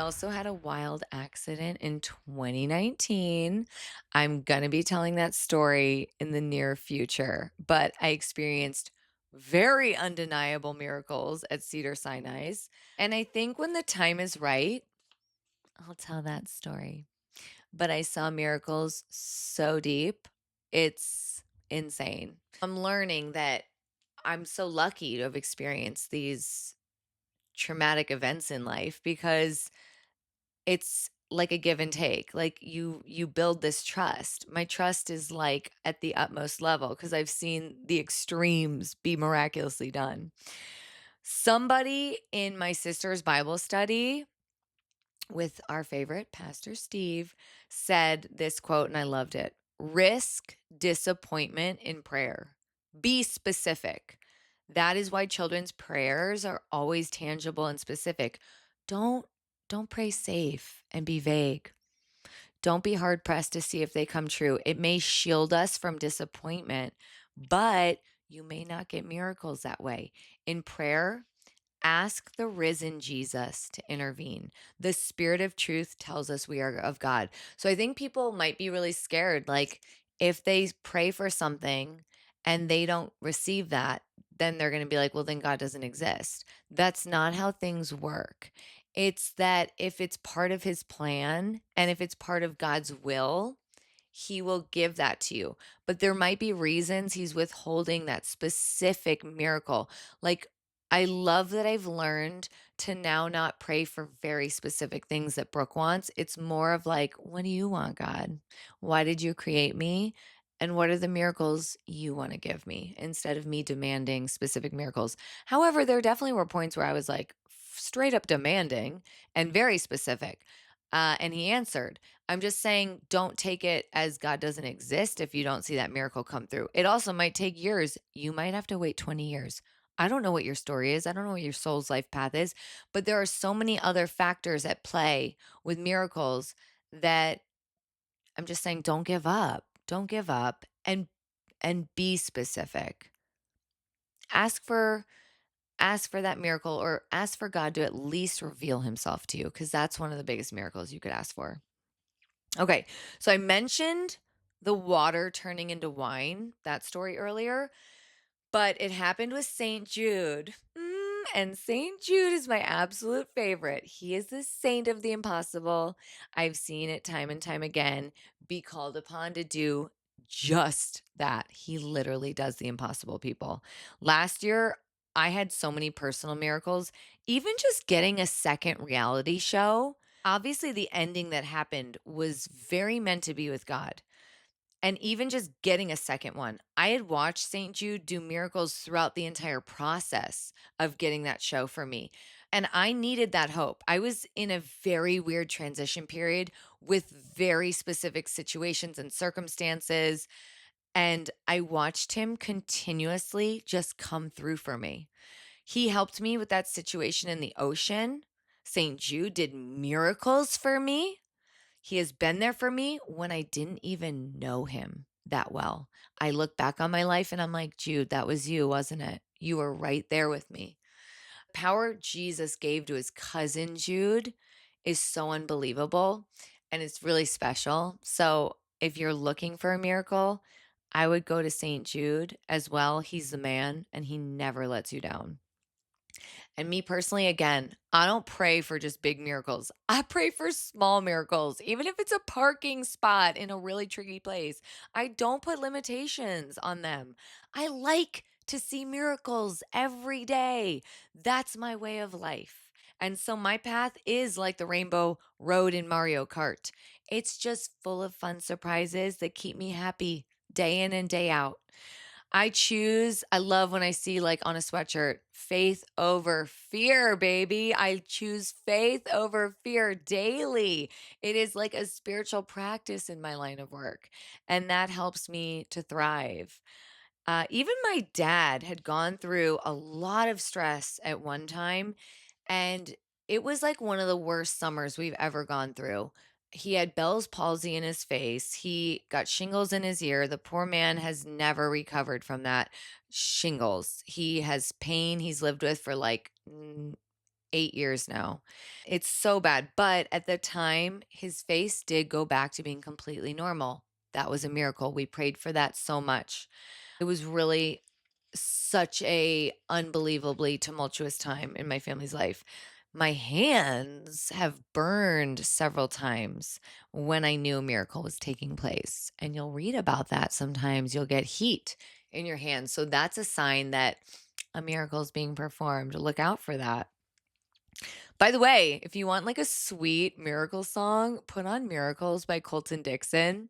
also had a wild accident in 2019. I'm going to be telling that story in the near future, but I experienced very undeniable miracles at Cedar Sinai's. And I think when the time is right, I'll tell that story. But I saw miracles so deep, it's insane. I'm learning that I'm so lucky to have experienced these traumatic events in life because it's like a give and take. Like you build this trust. My trust is like at the utmost level because I've seen the extremes be miraculously done. Somebody in my sister's Bible study with our favorite pastor Steve said this quote and I loved it. Risk disappointment in prayer. Be specific. That is why children's prayers are always tangible and specific. Don't don't pray safe and be vague. Don't be hard pressed to see if they come true. It may shield us from disappointment, but you may not get miracles that way. In prayer, ask the risen Jesus to intervene. The Spirit of truth tells us we are of God. So I think people might be really scared. Like if they pray for something and they don't receive that, then they're going to be like, well, then God doesn't exist. That's not how things work. It's that if it's part of his plan and if it's part of God's will, he will give that to you. But there might be reasons he's withholding that specific miracle. Like, I love that I've learned to now not pray for very specific things that Brooke wants. It's more of like, what do you want, God? Why did you create me? And what are the miracles you want to give me instead of me demanding specific miracles? However, there definitely were points where I was like straight up demanding and very specific. And he answered. I'm just saying, don't take it as God doesn't exist if you don't see that miracle come through. It also might take years. You might have to wait 20 years. I don't know what your story is. I don't know what your soul's life path is, but there are so many other factors at play with miracles that I'm just saying don't give up. Don't give up and be specific. Ask for ask for that miracle or ask for God to at least reveal himself to you because that's one of the biggest miracles you could ask for. Okay, so I mentioned the water turning into wine, that story earlier, but it happened with St. Jude. And St. Jude is my absolute favorite. He is the saint of the impossible. I've seen it time and time again be called upon to do just that. He literally does the impossible, people. Last year, I had so many personal miracles, even just getting a second reality show. Obviously, the ending that happened was very meant to be with God. And even just getting a second one. I had watched St. Jude do miracles throughout the entire process of getting that show for me. And I needed that hope. I was in a very weird transition period with very specific situations and circumstances. And I watched him continuously just come through for me. He helped me with that situation in the ocean. St. Jude did miracles for me. He has been there for me when I didn't even know him that well. I look back on my life and I'm like, Jude, that was you, wasn't it? You were right there with me. Power Jesus gave to his cousin Jude is so unbelievable and it's really special. So if you're looking for a miracle, I would go to St. Jude as well. He's the man and he never lets you down. And me personally, again, I don't pray for just big miracles. I pray for small miracles, even if it's a parking spot in a really tricky place. I don't put limitations on them. I like to see miracles every day. That's my way of life. And so my path is like the rainbow road in Mario Kart. It's just full of fun surprises that keep me happy day in and day out. I love when I see like on a sweatshirt, faith over fear, baby. I choose faith over fear daily. It is like a spiritual practice in my line of work, and that helps me to thrive. Even my dad had gone through a lot of stress at one time, and it was like one of the worst summers we've ever gone through. He had Bell's palsy in his face. He got shingles in his ear. The poor man has never recovered from that shingles. He has pain he's lived with for like 8 years now. It's so bad, but at the time, his face did go back to being completely normal. That was a miracle. We prayed for that so much. It was really such a unbelievably tumultuous time in my family's life. My hands have burned several times when I knew a miracle was taking place. And you'll read about that sometimes. You'll get heat in your hands. So that's a sign that a miracle is being performed. Look out for that. By the way, if you want like a sweet miracle song, put on Miracles by Colton Dixon.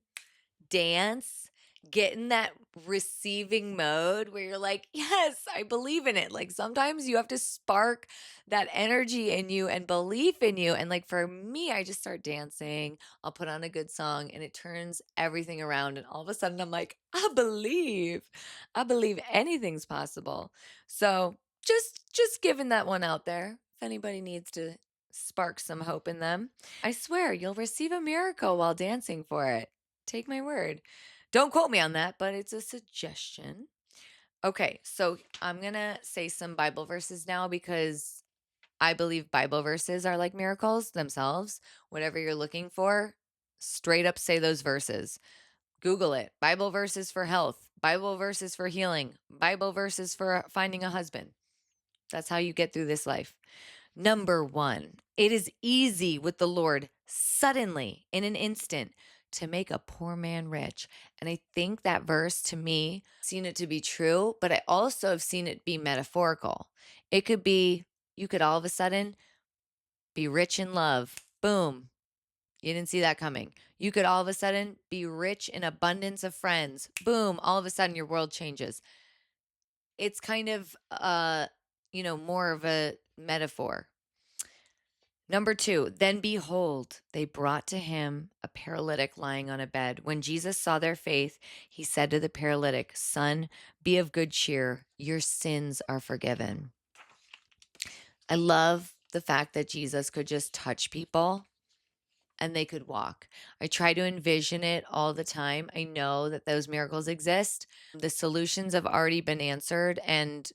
Dance, get in that receiving mode where you're like, yes, I believe in it. Like sometimes you have to spark that energy in you and belief in you. And like for me, I just start dancing. I'll put on a good song and it turns everything around. And all of a sudden I'm like, I believe anything's possible. So just giving that one out there. If anybody needs to spark some hope in them, I swear you'll receive a miracle while dancing for it. Take my word. Don't quote me on that, but it's a suggestion. Okay, so I'm going to say some Bible verses now because I believe Bible verses are like miracles themselves. Whatever you're looking for, straight up say those verses. Google it. Bible verses for health, Bible verses for healing, Bible verses for finding a husband. That's how you get through this life. Number one, it is easy with the Lord suddenly in an instant to make a poor man rich. And I think that verse to me, I've seen it to be true, but I also have seen it be metaphorical. It could be, you could all of a sudden be rich in love. Boom. You didn't see that coming. You could all of a sudden be rich in abundance of friends. Boom. All of a sudden your world changes. It's kind of, more of a metaphor. Number two, then behold, they brought to him a paralytic lying on a bed. When Jesus saw their faith, he said to the paralytic, Son, be of good cheer. Your sins are forgiven. I love the fact that Jesus could just touch people and they could walk. I try to envision it all the time. I know that those miracles exist. The solutions have already been answered and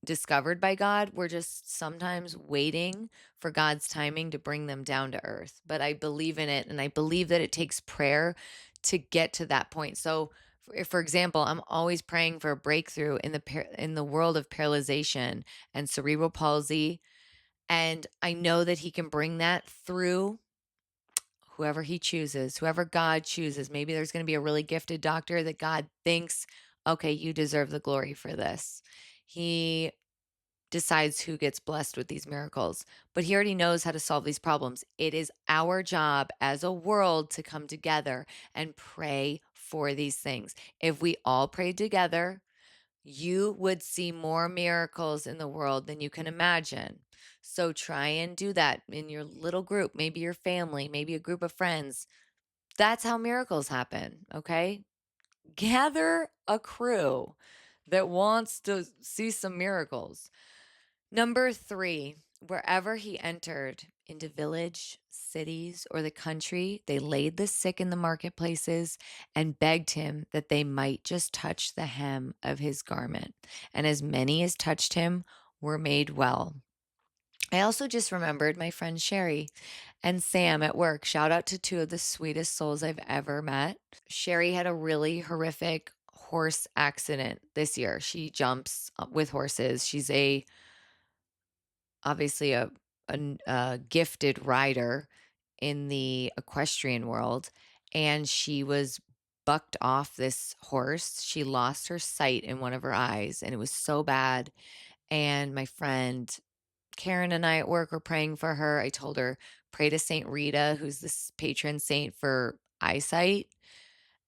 discovered by God. We're just sometimes waiting for God's timing to bring them down to earth. But I believe in it, and I believe that it takes prayer to get to that point. So, for example, I'm always praying for a breakthrough in the world of paralyzation and cerebral palsy, and I know that He can bring that through whoever He chooses, whoever God chooses. Maybe there's going to be a really gifted doctor that God thinks, okay, you deserve the glory for this. He decides who gets blessed with these miracles, but he already knows how to solve these problems. It is our job as a world to come together and pray for these things. If we all prayed together, you would see more miracles in the world than you can imagine. So try and do that in your little group, maybe your family, maybe a group of friends. That's how miracles happen, okay? Gather a crew that wants to see some miracles. Number three, wherever he entered, into village, cities, or the country, they laid the sick in the marketplaces and begged him that they might just touch the hem of his garment. And as many as touched him were made well. I also just remembered my friend Sheri and Sam at work. Shout out to two of the sweetest souls I've ever met. Sheri had a really horrific horse accident this year. She jumps with horses. She's obviously a gifted rider in the equestrian world, and she was bucked off this horse. She lost her sight in one of her eyes, and it was so bad. And my friend Karen and I at work were praying for her. I told her, pray to Saint Rita, who's this patron saint for eyesight.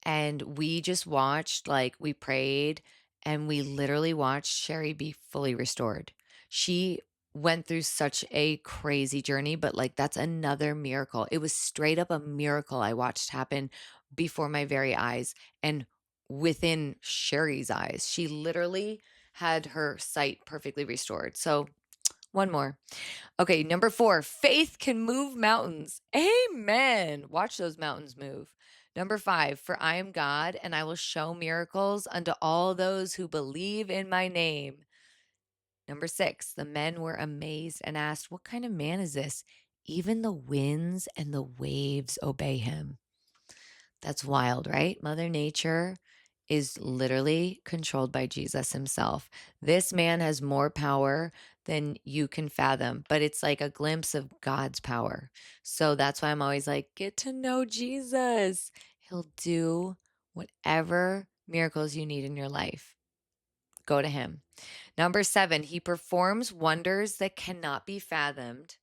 And we just watched, like, we prayed and we literally watched Sheri be fully restored. She went through such a crazy journey, but like, that's another miracle. It was straight up a miracle I watched happen before my very eyes and within Sheri's eyes. She literally had her sight perfectly restored. So, one more. Okay, number four, faith can move mountains. Amen. Watch those mountains move. Number five, for I am God and I will show miracles unto all those who believe in my name. Number 6, the men were amazed and asked, "What kind of man is this? Even the winds and the waves obey him." That's wild, right? Mother Nature is literally controlled by Jesus himself. This man has more power than you can fathom, but it's like a glimpse of God's power. So that's why I'm always like, get to know Jesus. He'll do whatever miracles you need in your life. Go to him. Number 7, he performs wonders that cannot be fathomed,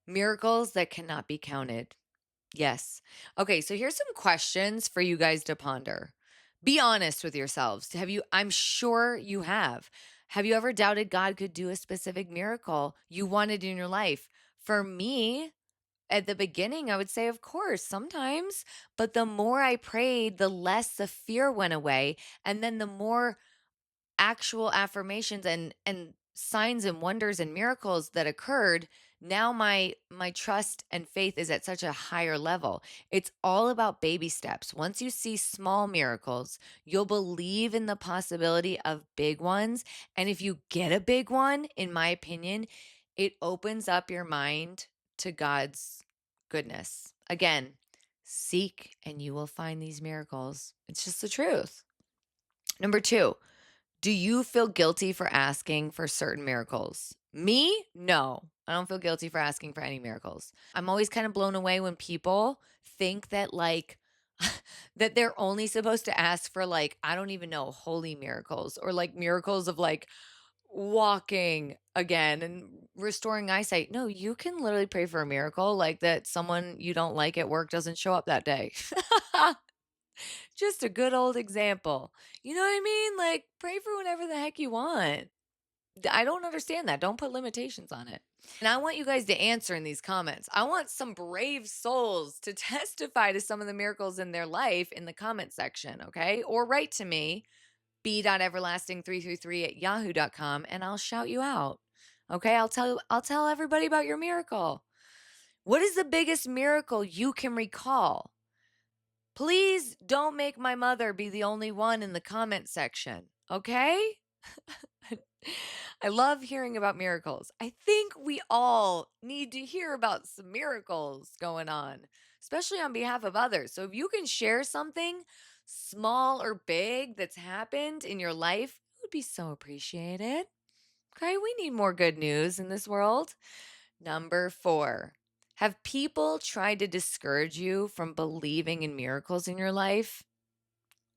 miracles that cannot be counted. Yes. Okay, so here's some questions for you guys to ponder. Be honest with yourselves. I'm sure you have. Have you ever doubted God could do a specific miracle you wanted in your life? For me, at the beginning, I would say, of course, sometimes. But the more I prayed, the less the fear went away. And then the more actual affirmations and signs and wonders and miracles that occurred, now my trust and faith is at such a higher level. It's all about baby steps. Once you see small miracles, you'll believe in the possibility of big ones, and if you get a big one, in my opinion, it opens up your mind to God's goodness. Again, seek and you will find these miracles. It's just the truth. Number 2, do you feel guilty for asking for certain miracles? Me? No. I don't feel guilty for asking for any miracles. I'm always kind of blown away when people think that like that they're only supposed to ask for like I don't even know, holy miracles or like miracles of like walking again and restoring eyesight. No, you can literally pray for a miracle like that someone you don't like at work doesn't show up that day. Just a good old example. You know what I mean? Like, pray for whatever the heck you want. I don't understand that. Don't put limitations on it. And I want you guys to answer in these comments. I want some brave souls to testify to some of the miracles in their life in the comment section, okay? Or write to me, b.everlasting333@yahoo.com, and I'll shout you out. Okay? I'll tell everybody about your miracle. What is the biggest miracle you can recall? Please don't make my mother be the only one in the comment section, okay? I love hearing about miracles. I think we all need to hear about some miracles going on, especially on behalf of others. So if you can share something small or big that's happened in your life, it would be so appreciated. Okay, we need more good news in this world. Number 4, have people tried to discourage you from believing in miracles in your life?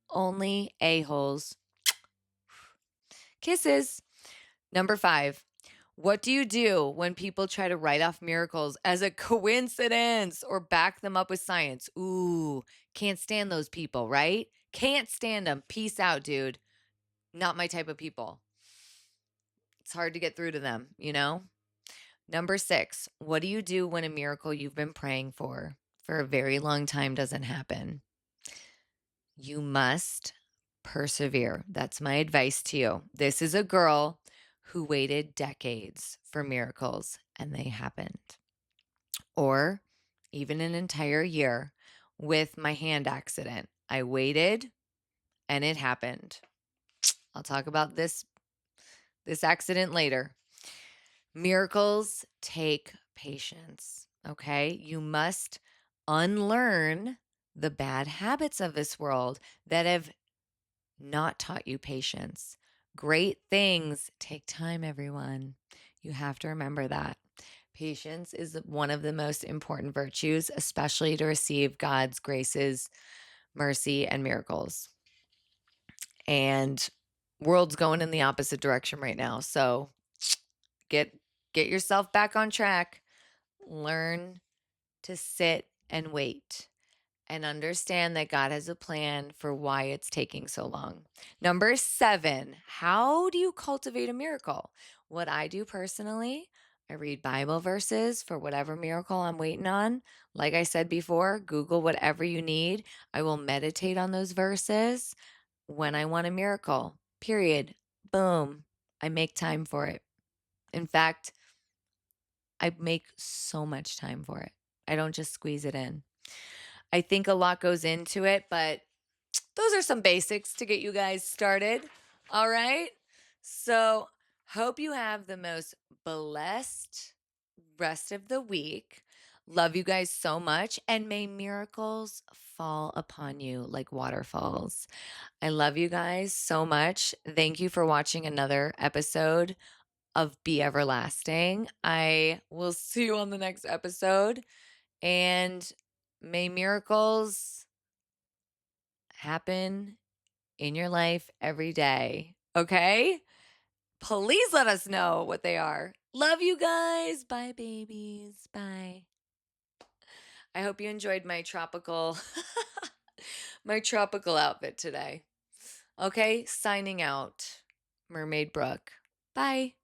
Only a-holes. Kisses. Number 5, what do you do when people try to write off miracles as a coincidence or back them up with science? Ooh, can't stand those people, right? Can't stand them. Peace out, dude. Not my type of people. It's hard to get through to them, you know? Number 6, what do you do when a miracle you've been praying for a very long time doesn't happen? You must persevere. That's my advice to you. This is a girl who waited decades for miracles and they happened. Or even an entire year with my hand accident. I waited and it happened. I'll talk about this accident later. Miracles take patience, okay? You must unlearn the bad habits of this world that have not taught you patience. Great things take time, everyone. You have to remember that. Patience is one of the most important virtues, especially to receive God's graces, mercy, and miracles. And world's going in the opposite direction right now. So get yourself back on track. Learn to sit and wait and understand that God has a plan for why it's taking so long. Number 7, how do you cultivate a miracle? What I do personally, I read Bible verses for whatever miracle I'm waiting on. Like I said before, Google whatever you need. I will meditate on those verses when I want a miracle. Period. Boom. I make time for it. In fact, I make so much time for it. I don't just squeeze it in. I think a lot goes into it, but those are some basics to get you guys started. All right. So Hope you have the most blessed rest of the week. Love you guys so much, and may miracles fall upon you like waterfalls. I love you guys so much. Thank you for watching another episode of Be Everlasting. I will see you on the next episode, and may miracles happen in your life every day. Okay? Please let us know what they are. Love you guys. Bye, babies. Bye. I hope you enjoyed my tropical my tropical outfit today. Okay, signing out. Mermaid Brooke. Bye.